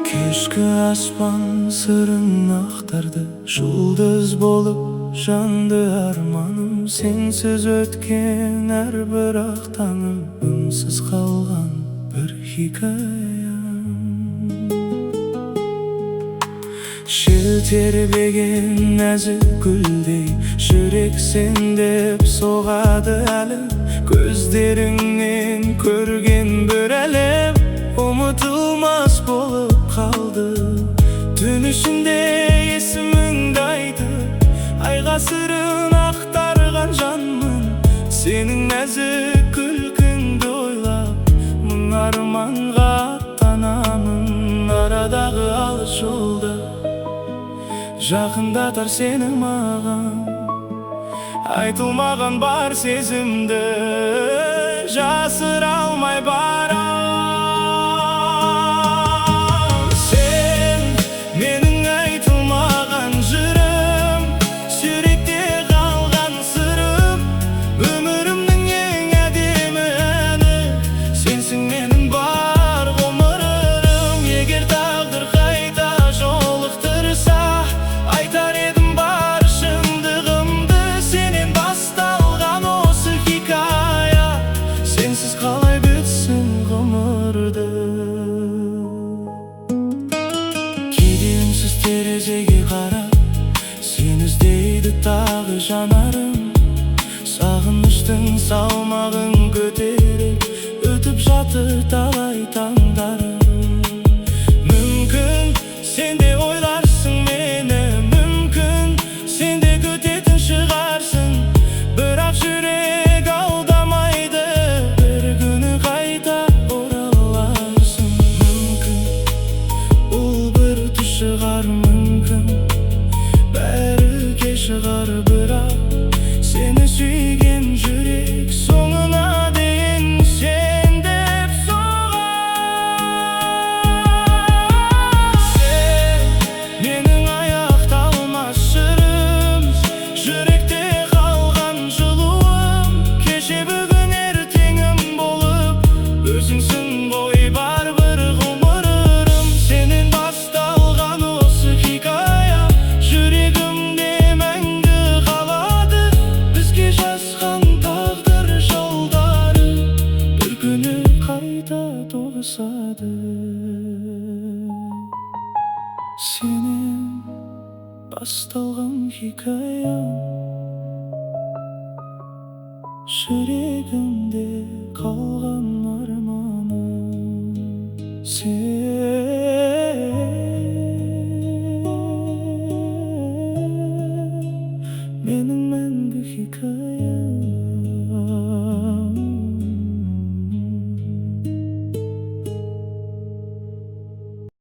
Kешкі аспан сырын ақтарды, жұлдыз болып жанды арманым. Сенсіз өткен әрбір ақ таңым, үнсіз қалған бір хикаям. Жел тербеген нәзік гүлдей, жүрек сендеп соғады әлі. Көздеріңнен көрген бір әлем ұмытылмас болып қалды. Түн ішінде есіміңді айтып, айға сырын ақтарған жанмын. Сенің нәзік күлкіңді ойлап, мың арманға аттанамын. Арадағы алыс жолды жақындатар сені маған, айтылмаған бар сезімді жасыра алмай барам. Сен менің айтылмаған жырым, жүректе қалған сырым, өмірімнің ең әдемі әні. Сенсің менің бар ғұмырым. Егер тағдыр қайта жолықтырса, айтар едім бар шындығымды. Сенен басталған осы хикая, сенсіз қалай бітсін ғұмырды. Кейде үнсіз терезеге қарап, сен іздейді тағы жанарым. Сағыныштың салмағын көтеріп, өтіп жатыр талай таңдарым. Мүмкін сен де ойларсың мені, мүмкін сен де күтетін шығарсың. Бірақ жүрек алдамайды, бір күні қайта ораларсың. Мүмкін бұл бір түс шығар, мүмкін бәрі кеш шығар. Бірақ сені сүйген жүрек соңына дейін сен деп соғар. Сен менің аяқталмас жырым, жүректе қалған жылуым. Кеше бүгін ертеңім болып, өзіңсің ғой бар бір ғұмырым. Сенен басталған осы хикая, жүрегімде мәңгі қалады. Бізге жазған тағдыр жолдары бір күні қайта тоғысады. Сенен басталған хикая, жүрегімде қалған арманым. Сен менің мәңгі хикая.